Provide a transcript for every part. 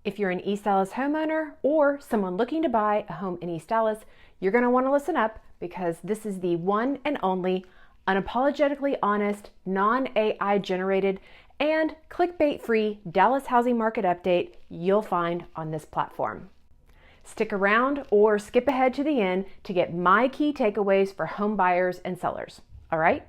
If you're an East Dallas homeowner or someone looking to buy a home in East Dallas, you're going to want to listen up because this is the one and only unapologetically honest, non-AI generated, and clickbait-free Dallas housing market update you'll find on this platform. Stick around or skip ahead to the end to get my key takeaways for home buyers and sellers. All right?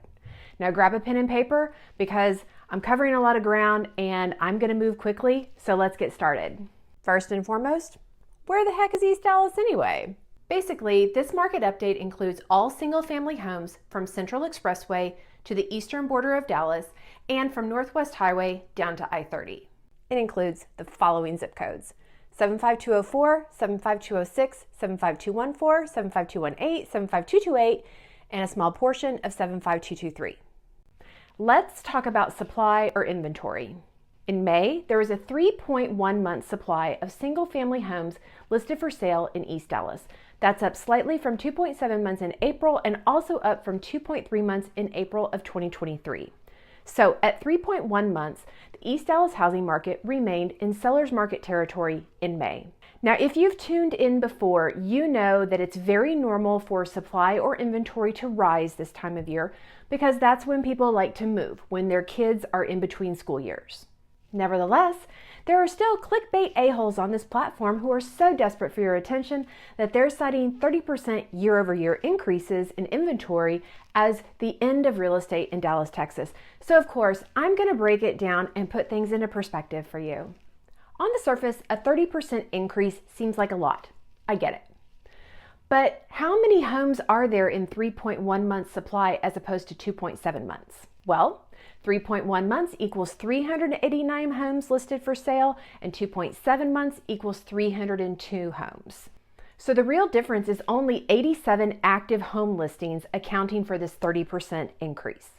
Now grab a pen and paper because I'm covering a lot of ground and I'm going to move quickly, so let's get started. First and foremost, where the heck is East Dallas anyway? Basically, this market update includes all single-family homes from Central Expressway to the eastern border of Dallas and from Northwest Highway down to I-30. It includes the following zip codes: 75204, 75206, 75214, 75218, 75228, and a small portion of 75223. Let's talk about supply or inventory. In May, there was a 3.1 month supply of single-family homes listed for sale in East Dallas. That's up slightly from 2.7 months in April and also up from 2.3 months in April of 2023. So at 3.1 months, the East Dallas housing market remained in seller's market territory in May. Now, if you've tuned in before, you know that it's very normal for supply or inventory to rise this time of year because that's when people like to move, when their kids are in between school years. Nevertheless, there are still clickbait a-holes on this platform who are so desperate for your attention that they're citing 30% year-over-year increases in inventory as the end of real estate in Dallas, Texas. So of course, I'm going to break it down and put things into perspective for you. On the surface, a 30% increase seems like a lot. I get it. But how many homes are there in 3.1 months supply as opposed to 2.7 months? Well, 3.1 months equals 389 homes listed for sale, and 2.7 months equals 302 homes. So the real difference is only 87 active home listings accounting for this 30% increase.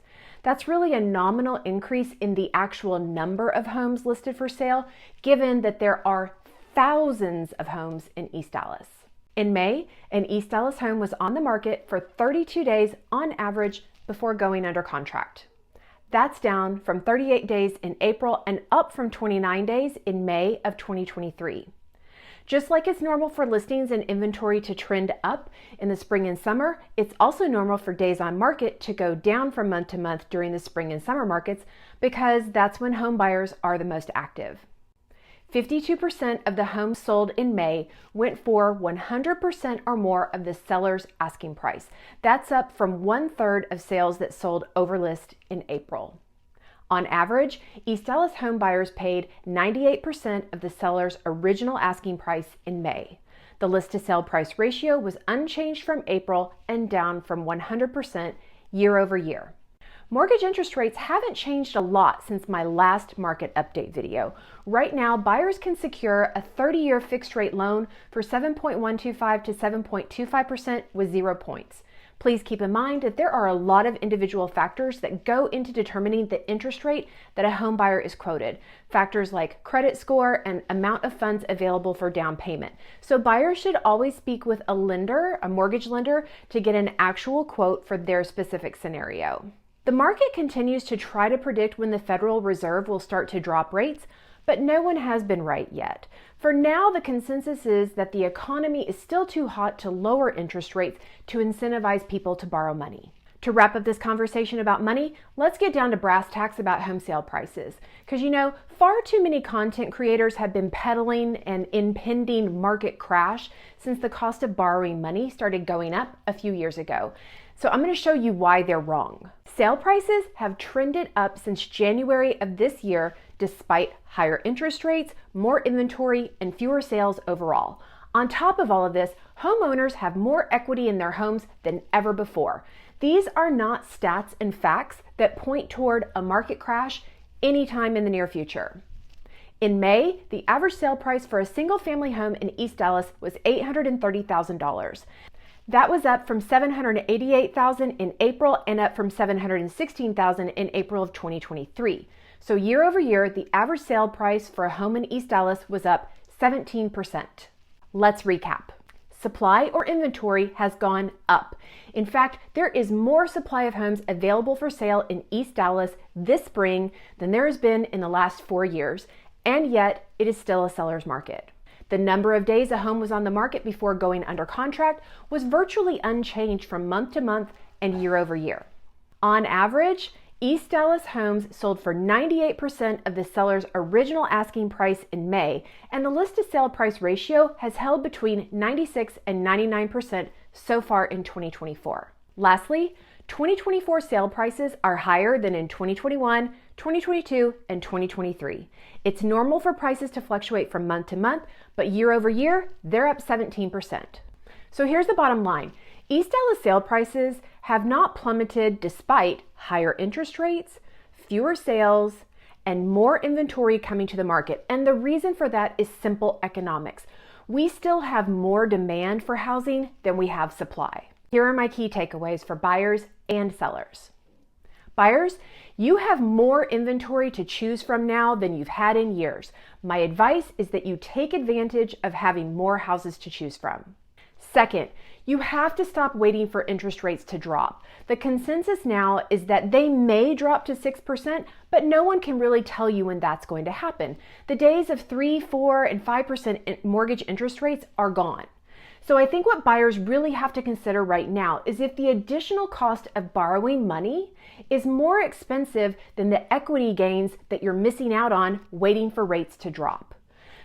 That's really a nominal increase in the actual number of homes listed for sale, given that there are thousands of homes in East Dallas. In May, an East Dallas home was on the market for 32 days on average before going under contract. That's down from 38 days in April and up from 29 days in May of 2023. Just like it's normal for listings and inventory to trend up in the spring and summer, it's also normal for days on market to go down from month to month during the spring and summer markets because that's when home buyers are the most active. 52% of the homes sold in May went for 100% or more of the seller's asking price. That's up from 1/3 of sales that sold over list in April. On average, East Dallas home buyers paid 98% of the seller's original asking price in May. The list to sell price ratio was unchanged from April and down from 100% year over year. Mortgage interest rates haven't changed a lot since my last market update video. Right now, buyers can secure a 30-year fixed rate loan for 7.125 to 7.25% with 0 points. Please keep in mind that there are a lot of individual factors that go into determining the interest rate that a home buyer is quoted. Factors like credit score and amount of funds available for down payment. So buyers should always speak with a lender, a mortgage lender, to get an actual quote for their specific scenario. The market continues to try to predict when the Federal Reserve will start to drop rates, but no one has been right yet. For now, the consensus is that the economy is still too hot to lower interest rates to incentivize people to borrow money. To wrap up this conversation about money, let's get down to brass tacks about home sale prices. Because far too many content creators have been peddling an impending market crash since the cost of borrowing money started going up a few years ago. So I'm going to show you why they're wrong. Sale prices have trended up since January of this year despite higher interest rates, more inventory, and fewer sales overall. On top of all of this, homeowners have more equity in their homes than ever before. These are not stats and facts that point toward a market crash anytime in the near future. In May, the average sale price for a single-family home in East Dallas was $830,000. That was up from $788,000 in April and up from $716,000 in April of 2023. So year over year, the average sale price for a home in East Dallas was up 17%. Let's recap. Supply or inventory has gone up. In fact, there is more supply of homes available for sale in East Dallas this spring than there has been in the last 4 years. and yet it is still a seller's market. The number of days a home was on the market before going under contract was virtually unchanged from month to month and year over year. On average, East Dallas homes sold for 98% of the seller's original asking price in May, and the list to sale price ratio has held between 96 and 99% so far in 2024. Lastly, 2024 sale prices are higher than in 2021, 2022, and 2023. It's normal for prices to fluctuate from month to month, but year over year, they're up 17%. So here's the bottom line. East Dallas sale prices have not plummeted despite higher interest rates, fewer sales, and more inventory coming to the market. And the reason for that is simple economics. We still have more demand for housing than we have supply. Here are my key takeaways for buyers and sellers. Buyers, you have more inventory to choose from now than you've had in years. My advice is that you take advantage of having more houses to choose from. Second, you have to stop waiting for interest rates to drop. The consensus now is that they may drop to 6%, but no one can really tell you when that's going to happen. The days of 3, 4, and 5% mortgage interest rates are gone. So I think what buyers really have to consider right now is if the additional cost of borrowing money is more expensive than the equity gains that you're missing out on waiting for rates to drop.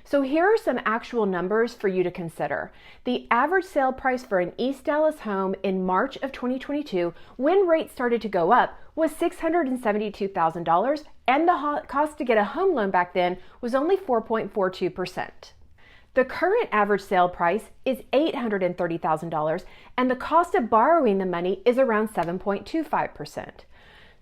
So here are some actual numbers for you to consider. The average sale price for an East Dallas home in March of 2022, when rates started to go up, was $672,000, and the cost to get a home loan back then was only 4.42%. The current average sale price is $830,000, and the cost of borrowing the money is around 7.25%.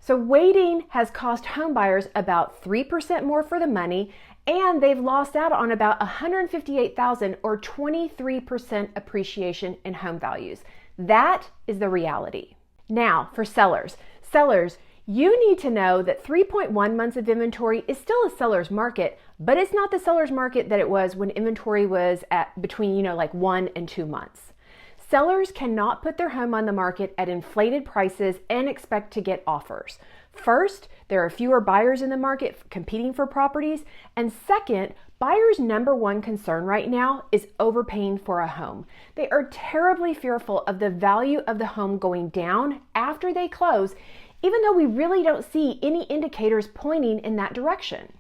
So waiting has cost home buyers about 3% more for the money, and they've lost out on about $158,000 or 23% appreciation in home values. That is the reality. Now, for sellers. Sellers, you need to know that 3.1 months of inventory is still a seller's market, but it's not the seller's market that it was when inventory was at between, like 1 and 2 months. Sellers cannot put their home on the market at inflated prices and expect to get offers. First, there are fewer buyers in the market competing for properties. And second, buyers' number one concern right now is overpaying for a home. They are terribly fearful of the value of the home going down after they close, even though we really don't see any indicators pointing in that direction.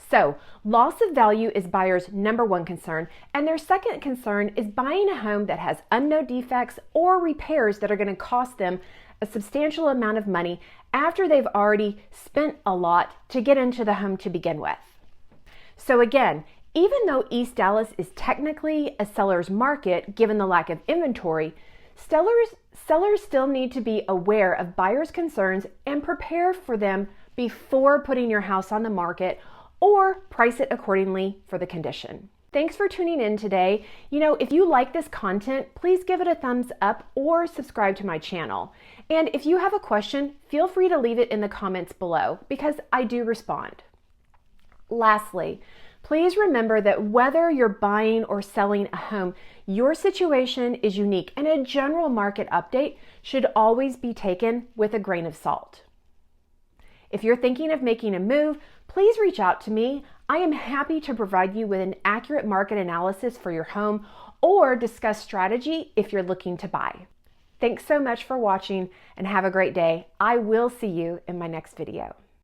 So, loss of value is buyers' number one concern, and their second concern is buying a home that has unknown defects or repairs that are going to cost them a substantial amount of money after they've already spent a lot to get into the home to begin with. So again, even though East Dallas is technically a seller's market given the lack of inventory, sellers still need to be aware of buyers' concerns and prepare for them before putting your house on the market or price it accordingly for the condition. Thanks for tuning in today. If you like this content, please give it a thumbs up or subscribe to my channel. And if you have a question, feel free to leave it in the comments below because I do respond. Lastly, please remember that whether you're buying or selling a home, your situation is unique and a general market update should always be taken with a grain of salt. If you're thinking of making a move, please reach out to me. I am happy to provide you with an accurate market analysis for your home or discuss strategy if you're looking to buy. Thanks so much for watching and have a great day. I will see you in my next video.